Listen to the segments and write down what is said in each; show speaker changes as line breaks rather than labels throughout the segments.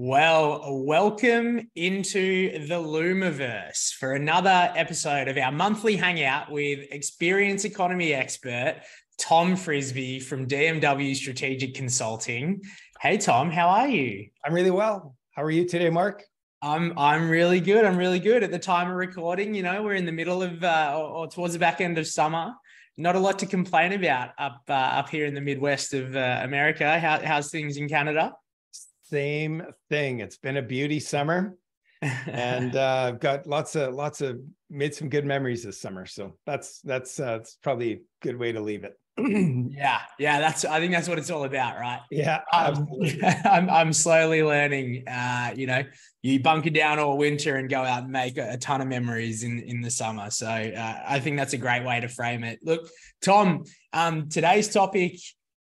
Well, welcome into the Lumiverse for another episode of our monthly hangout with experience economy expert Tom Frisby from DMW Strategic Consulting. Hey, Tom, how are you?
I'm really well. How are you today, Mark?
I'm really good. I'm really good. At the time of recording, we're in the middle of or towards the back end of summer. Not a lot to complain about up here in the Midwest of America. How's things in Canada?
Same thing. It's been a beauty summer, and I've got lots of made some good memories this summer. So that's probably a good way to leave it.
Yeah. I think that's what it's all about, right?
Yeah, absolutely.
I'm slowly learning. You bunker down all winter and go out and make a ton of memories in the summer. So I think that's a great way to frame it. Look, Tom, today's topic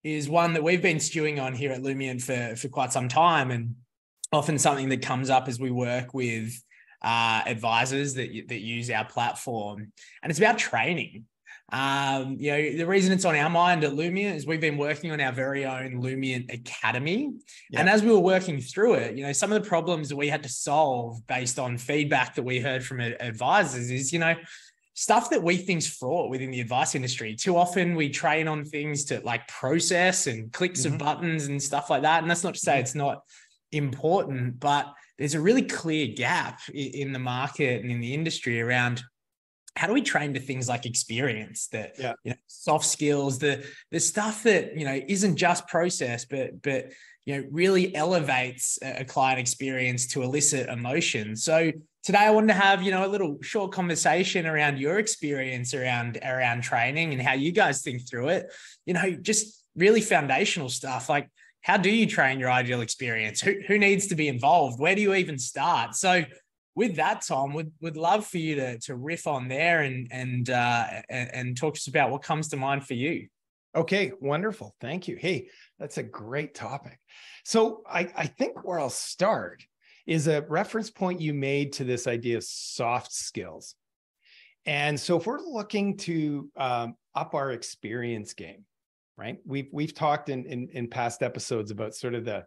is one that we've been stewing on here at Lumion for quite some time, and often something that comes up as we work with advisors that use our platform, and it's about training. The reason it's on our mind at Lumion is we've been working on our very own Lumion Academy. Yeah. And as we were working through it, some of the problems that we had to solve based on feedback that we heard from advisors is, stuff that we think's fraught within the advice industry. Too often we train on things to like process and clicks of buttons and stuff like that. And that's not to say it's not important, but there's a really clear gap in the market and in the industry around how do we train to things like experience, that soft skills, the stuff that isn't just process, but really elevates a client experience to elicit emotion. So today I wanted to have a little short conversation around your experience around training and how you guys think through it. Just really foundational stuff like how do you train your ideal experience? Who needs to be involved? Where do you even start? So with that, Tom, would love for you to riff on there and talk to us about what comes to mind for you.
Okay, wonderful. Thank you. Hey, that's a great topic. So I think where I'll start is a reference point you made to this idea of soft skills. And so if we're looking to up our experience game, right? We've talked in past episodes about sort of the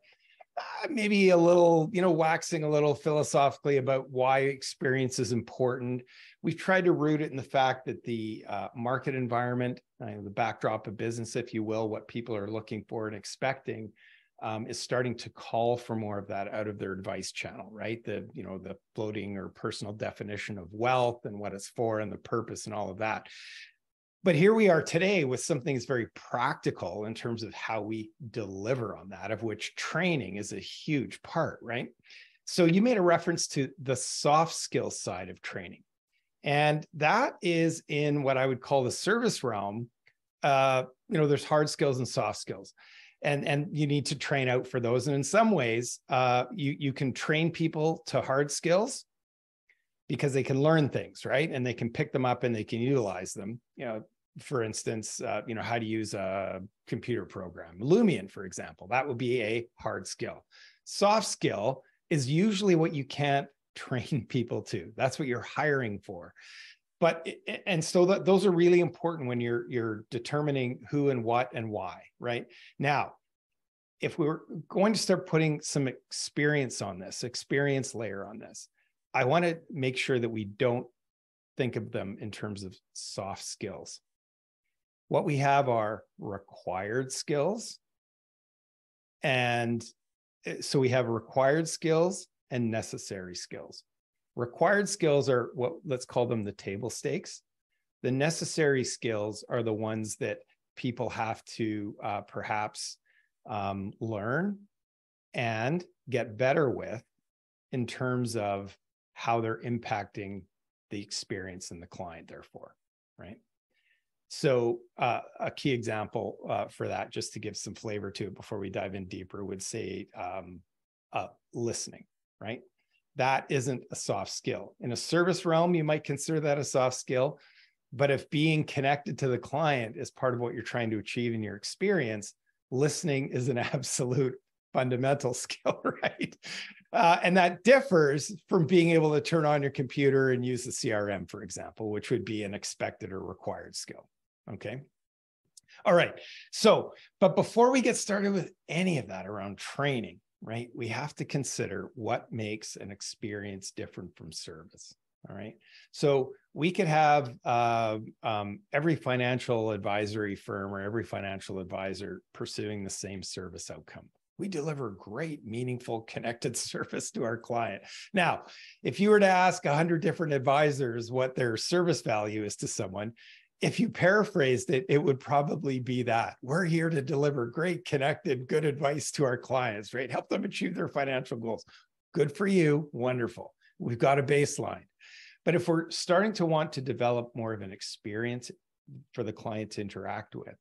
maybe a little, waxing a little philosophically about why experience is important. We've tried to root it in the fact that the market environment, the backdrop of business, if you will, what people are looking for and expecting is starting to call for more of that out of their advice channel, right? The floating or personal definition of wealth and what it's for and the purpose and all of that. But here we are today with something that's very practical in terms of how we deliver on that, of which training is a huge part, right? So you made a reference to the soft skills side of training. And that is in what I would call the service realm. There's hard skills and soft skills. And you need to train out for those. And in some ways, you can train people to hard skills because they can learn things, right? And they can pick them up and they can utilize them. For instance, how to use a computer program. Lumion, for example, that would be a hard skill. Soft skill is usually what you can't train people to. That's what you're hiring for. So those are really important when you're determining who and what and why, right? Now, if we were going to start putting some experience layer on this, I want to make sure that we don't think of them in terms of soft skills. What we have are required skills. And so we have required skills and necessary skills. Required skills are let's call them the table stakes. The necessary skills are the ones that people have to perhaps learn and get better with in terms of how they're impacting the experience and the client, therefore, right? So a key example for that, just to give some flavor to it before we dive in deeper, would say listening, right? That isn't a soft skill. In a service realm, you might consider that a soft skill, but if being connected to the client is part of what you're trying to achieve in your experience, listening is an absolute fundamental skill, right? And that differs from being able to turn on your computer and use the CRM, for example, which would be an expected or required skill. Okay. All right. So, but before we get started with any of that around training, right? We have to consider what makes an experience different from service. All right. So we could have every financial advisory firm or every financial advisor pursuing the same service outcome. We deliver great, meaningful, connected service to our client. Now, if you were to ask 100 different advisors what their service value is to someone, if you paraphrased it, it would probably be that we're here to deliver great, connected, good advice to our clients, right? Help them achieve their financial goals. Good for you. Wonderful. We've got a baseline. But if we're starting to want to develop more of an experience for the client to interact with,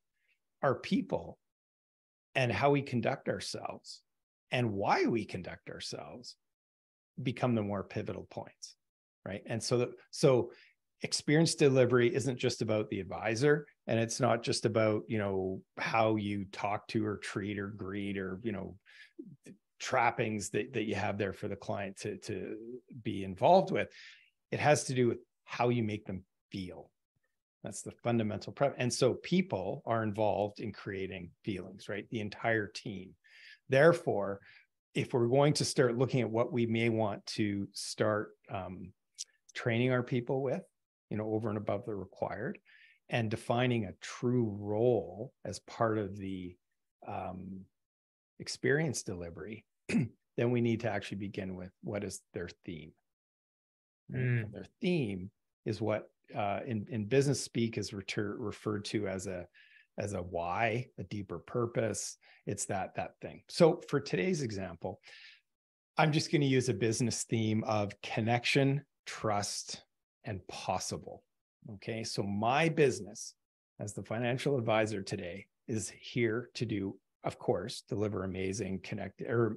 our people and how we conduct ourselves and why we conduct ourselves become the more pivotal points, right? And so experience delivery isn't just about the advisor, and it's not just about, how you talk to or treat or greet or, trappings that you have there for the client to be involved with. It has to do with how you make them feel. That's the fundamental premise. And so people are involved in creating feelings, right? The entire team. Therefore, if we're going to start looking at what we may want to start training our people with, over and above the required, and defining a true role as part of the experience delivery, then we need to actually begin with what is their theme. Right? Their theme is what in business speak is referred to as a why, a deeper purpose. It's that thing. So for today's example, I'm just going to use a business theme of connection, trust, and possible. Okay. So my business as the financial advisor today is here to do, of course, deliver amazing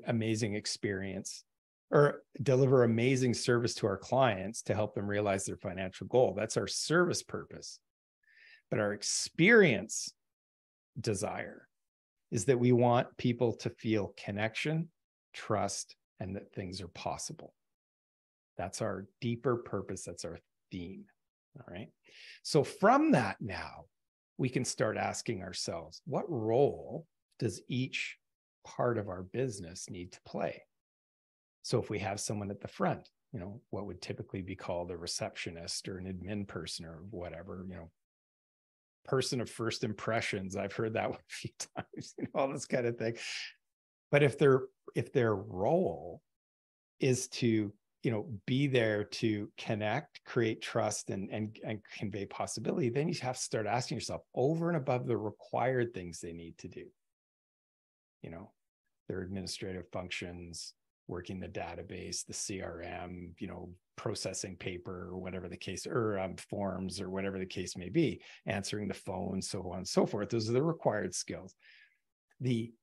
amazing experience or deliver amazing service to our clients to help them realize their financial goal. That's our service purpose. But our experience desire is that we want people to feel connection, trust, and that things are possible. That's our deeper purpose. That's our theme. All right. So from that now, we can start asking ourselves, what role does each part of our business need to play? So if we have someone at the front, what would typically be called a receptionist or an admin person or whatever, person of first impressions. I've heard that one a few times, all this kind of thing. But if their role is to, be there to connect, create trust, and convey possibility, then you have to start asking yourself over and above the required things they need to do. Their administrative functions, working the database, the CRM, processing paper or whatever the case, or forms or whatever the case may be, answering the phone, so on and so forth. Those are the required skills. The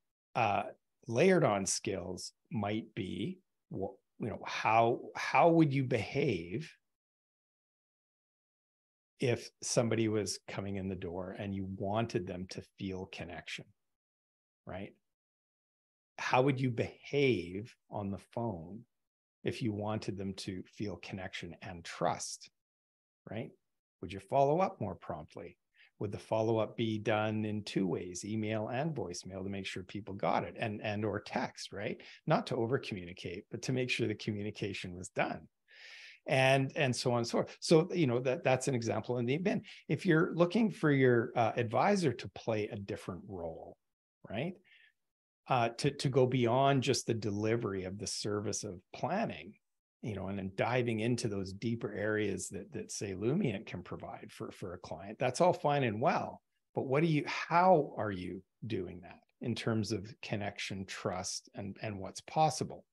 layered on skills might be, how would you behave if somebody was coming in the door and you wanted them to feel connection, right? How would you behave on the phone if you wanted them to feel connection and trust, right? Would you follow up more promptly? Would the follow-up be done in two ways, email and voicemail, to make sure people got it, and or text, right? Not to over-communicate, but to make sure the communication was done. And so on and so forth. So, that's an example in the event. If you're looking for your advisor to play a different role, right? To go beyond just the delivery of the service of planning, and then diving into those deeper areas that say Lumient can provide for a client. That's all fine and well, but how are you doing that in terms of connection, trust, and what's possible?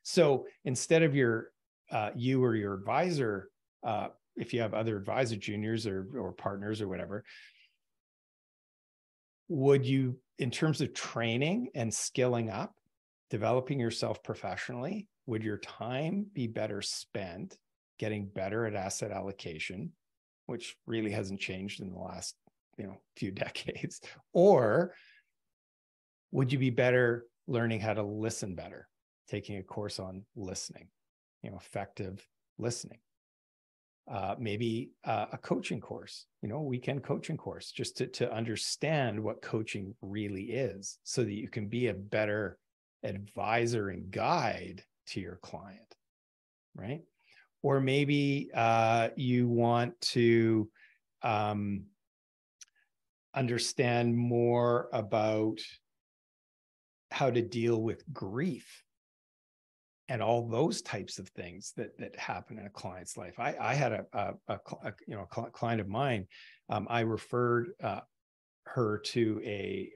So instead of you or your advisor, if you have other advisor juniors or partners or whatever, would you, in terms of training and skilling up, developing yourself professionally, would your time be better spent getting better at asset allocation, which really hasn't changed in the last, few decades? Or would you be better learning how to listen better, taking a course on listening, effective listening? Maybe a coaching course, weekend coaching course, just to understand what coaching really is, so that you can be a better advisor and guide to your client, right? Or maybe you want to understand more about how to deal with grief and all those types of things that happen in a client's life. I had a client of mine. I referred her to a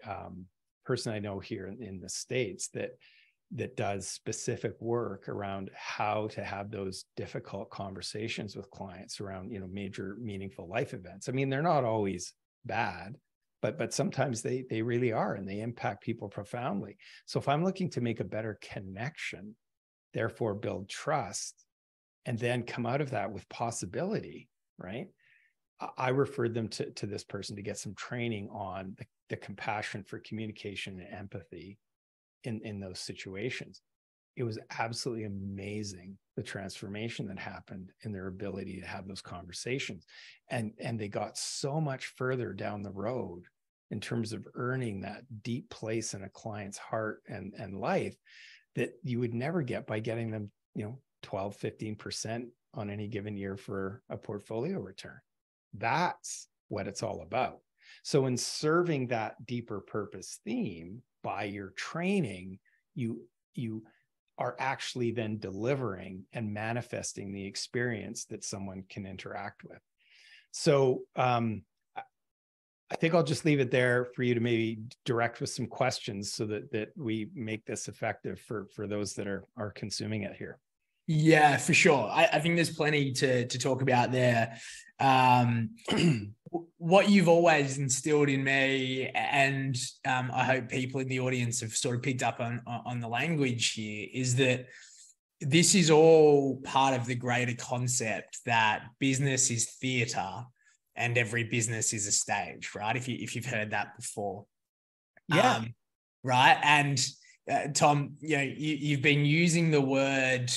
person I know here in the States that does specific work around how to have those difficult conversations with clients around, major meaningful life events. I mean, they're not always bad, but sometimes they really are, and they impact people profoundly. So if I'm looking to make a better connection, therefore build trust, and then come out of that with possibility, right? I referred them to this person to get some training on the compassion for communication and empathy in those situations. It was absolutely amazing, the transformation that happened in their ability to have those conversations. And they got so much further down the road in terms of earning that deep place in a client's heart and life that you would never get by getting them, 12, 15% on any given year for a portfolio return. That's what it's all about. So in serving that deeper purpose theme by your training, you are actually then delivering and manifesting the experience that someone can interact with. So I think I'll just leave it there for you to maybe direct with some questions so that we make this effective for those that are consuming it here.
Yeah, for sure. I think there's plenty to talk about there. What you've always instilled in me, and I hope people in the audience have sort of picked up on the language here, is that this is all part of the greater concept that business is theater and every business is a stage, right? If you've heard that before.
Yeah.
Right. And Tom, you've been using the word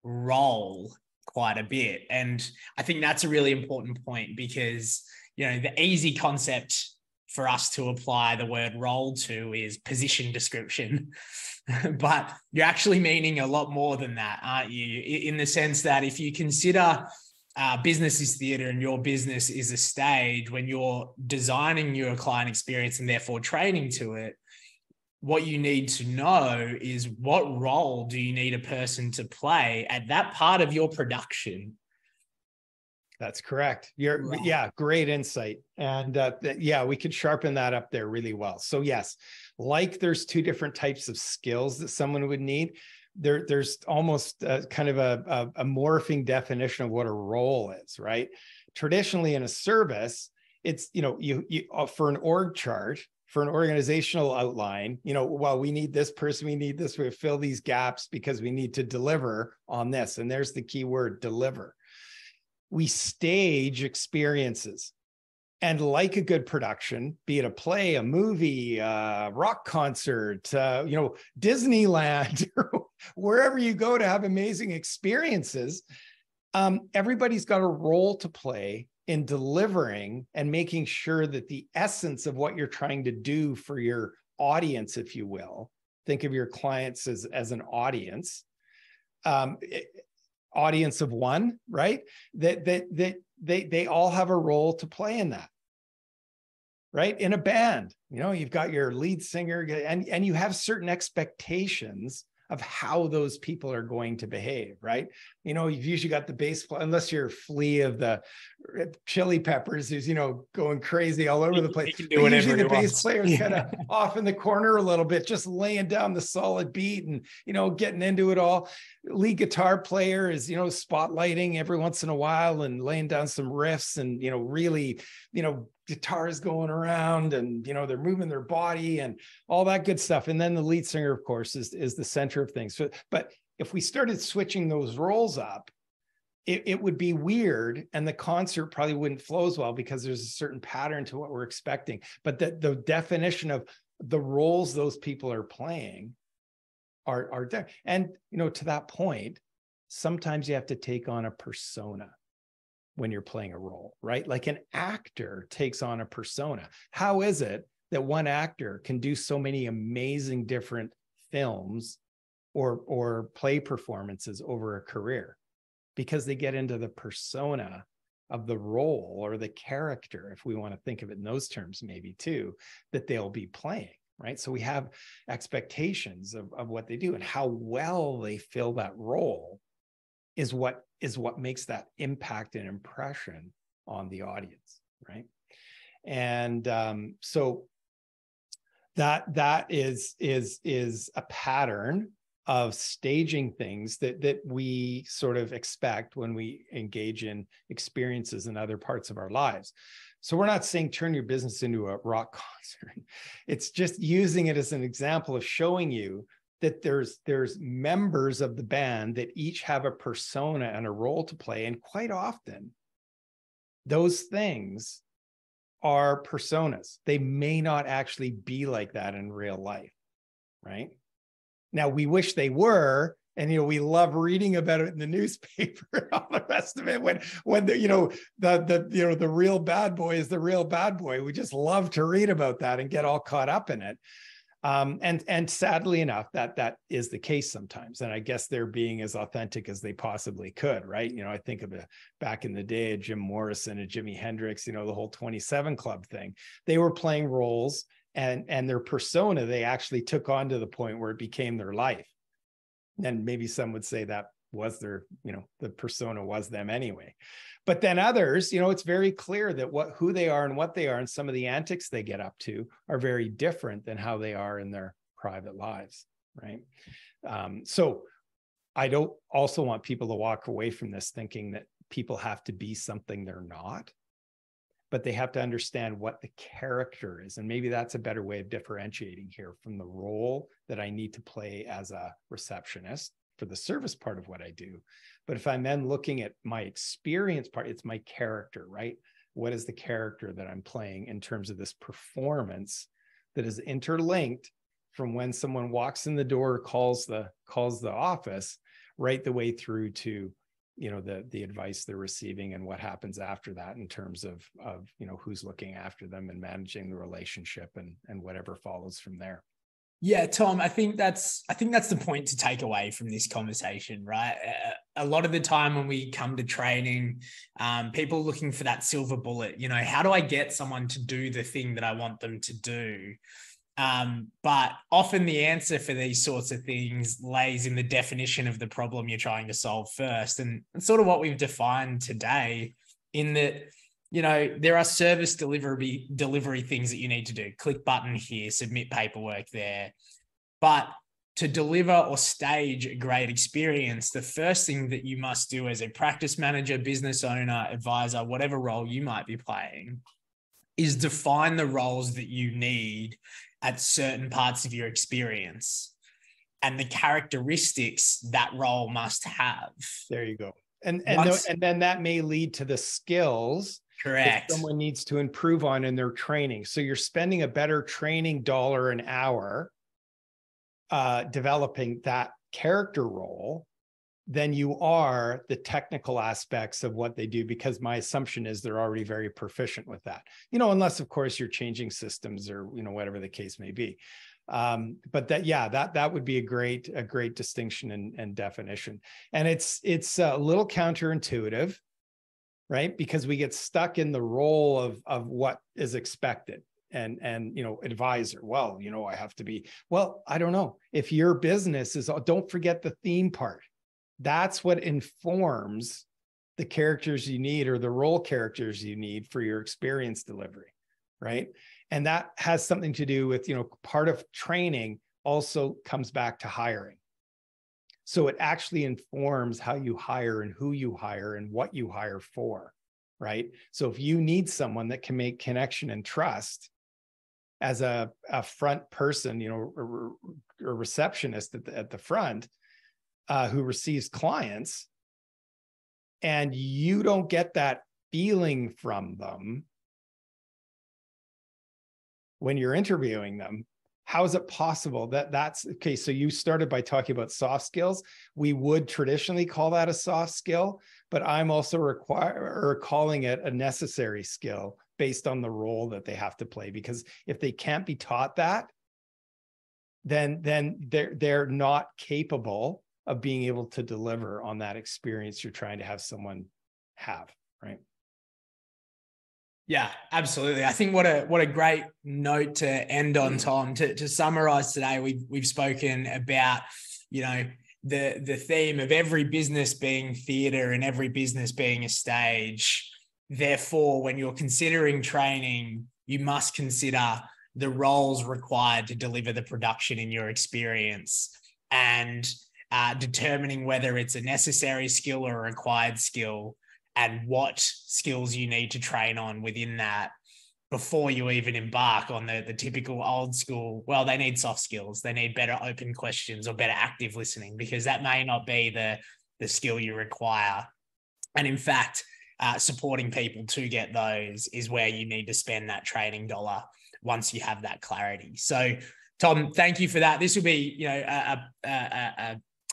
role quite a bit. And I think that's a really important point because, the easy concept for us to apply the word role to is position description. But you're actually meaning a lot more than that, aren't you? In the sense that if you consider business is theater and your business is a stage, when you're designing your client experience and therefore training to it, what you need to know is what role do you need a person to play at that part of your production.
That's correct.
Right.
Yeah, great insight. And we could sharpen that up there really well. So yes, like there's two different types of skills that someone would need. There's almost kind of a morphing definition of what a role is, right? Traditionally in a service, it's, you for an org chart, for an organizational outline, well, we need this person, we need this, we fill these gaps because we need to deliver on this. And there's the key word, deliver. We stage experiences. And like a good production, be it a play, a movie, a rock concert, Disneyland, wherever you go to have amazing experiences, everybody's got a role to play in delivering and making sure that the essence of what you're trying to do for your audience, if you will, think of your clients as an audience, audience of one, right? They all have a role to play in that, right? In a band, you've got your lead singer and you have certain expectations of how those people are going to behave, right? You've usually got the bass player, unless you're Flea of the Chili Peppers, who's, going crazy all over the place.
He can do whatever
usually the
he
bass
wants.
player is kind of off in the corner a little bit, just laying down the solid beat and, getting into it all. Lead guitar player is, spotlighting every once in a while and laying down some riffs and, really, guitars going around and, they're moving their body and all that good stuff. And then the lead singer, of course, is the center of things. So, but if we started switching those roles up, it would be weird and the concert probably wouldn't flow as well because there's a certain pattern to what we're expecting. But the definition of the roles those people are playing are there. And, to that point, sometimes you have to take on a persona when you're playing a role, right? Like an actor takes on a persona. How is it that one actor can do so many amazing different films or play performances over a career, because they get into the persona of the role or the character, if we want to think of it in those terms, maybe too, that they'll be playing, right? So we have expectations of what they do, and how well they fill that role is what makes that impact and impression on the audience, right? And so that is a pattern of staging things that we sort of expect when we engage in experiences in other parts of our lives. So we're not saying turn your business into a rock concert. It's just using it as an example of showing you that there's members of the band that each have a persona and a role to play. And quite often, those things are personas. They may not actually be like that in real life, right? Now, we wish they were, and we love reading about it in the newspaper and all the rest of it. When the real bad boy is the real bad boy. We just love to read about that and get all caught up in it. And sadly enough, that is the case sometimes. And I guess they're being as authentic as they possibly could, right? I think of back in the day, Jim Morrison and Jimi Hendrix, the whole 27 Club thing. They were playing roles, and their persona they actually took on to the point where it became their life. And maybe some would say that was their, the persona was them anyway. But then others, it's very clear that who they are and what they are and some of the antics they get up to are very different than how they are in their private lives, right? So I don't also want people to walk away from this thinking that people have to be something they're not, but they have to understand what the character is. And maybe that's a better way of differentiating here from the role that I need to play as a receptionist for the service part of what I do. But if I'm then looking at my experience part, it's my character, right? What is the character that I'm playing in terms of this performance that is interlinked from when someone walks in the door, calls the office, right the way through to the advice they're receiving and what happens after that in terms of who's looking after them and managing the relationship and whatever follows from there.
Yeah, Tom, I think that's the point to take away from this conversation, right? A lot of the time when we come to training, people looking for that silver bullet, how do I get someone to do the thing that I want them to do? But often the answer for these sorts of things lays in the definition of the problem you're trying to solve first. And it's sort of what we've defined today in that, there are service delivery things that you need to do. Click button here, submit paperwork there. But to deliver or stage a great experience, the first thing that you must do as a practice manager, business owner, advisor, whatever role you might be playing, is define the roles that you need at certain parts of your experience and the characteristics that role must have.
There you go. And then that may lead to the skills
correct
that someone needs to improve on in their training. So you're spending a better training dollar an hour developing that character role than you are the technical aspects of what they do, because my assumption is they're already very proficient with that, unless of course you're changing systems or, whatever the case may be. But that would be a great distinction and definition. And it's a little counterintuitive, right? Because we get stuck in the role of what is expected. And advisor, I have to be, I don't know. If your business is, don't forget the theme part. That's what informs the characters you need or the role characters you need for your experience delivery, right? And that has something to do with, part of training also comes back to hiring. So it actually informs how you hire and who you hire and what you hire for, right? So if you need someone that can make connection and trust as a front person, a receptionist at the front who receives clients, and you don't get that feeling from them when you're interviewing them, how is it possible that's okay? So you started by talking about soft skills. We would traditionally call that a soft skill, but I'm also calling it a necessary skill based on the role that they have to play. Because if they can't be taught that, then they're not capable of being able to deliver on that experience you're trying to have someone have, right?
Yeah, absolutely. I think what a great note to end on, Tom. To summarize today, we've spoken about, you know, the theme of every business being theater and every business being a stage. Therefore, when you're considering training, you must consider the roles required to deliver the production in your experience, and determining whether it's a necessary skill or a required skill, and what skills you need to train on within that before you even embark on the typical old school, well, they need soft skills. They need better open questions or better active listening, because that may not be the skill you require. And in fact, supporting people to get those is where you need to spend that training dollar once you have that clarity. So, Tom, thank you for that. This will be, you know,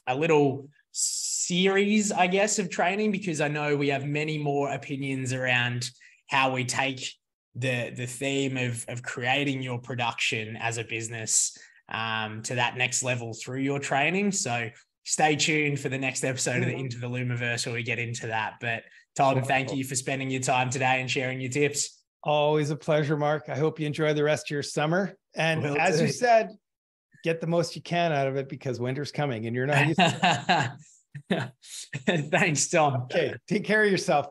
a little series, I guess, of training, because I know we have many more opinions around how we take the theme of creating your production as a business to that next level through your training. So stay tuned for the next episode of the Into the Lumiverse where we get into that. But Tom, thank you for spending your time today and sharing your tips.
Always a pleasure, Mark. I hope you enjoy the rest of your summer. And as you said, get the most you can out of it, because winter's coming and you're not used to it.
Thanks, Tom.
Okay, take care of yourself.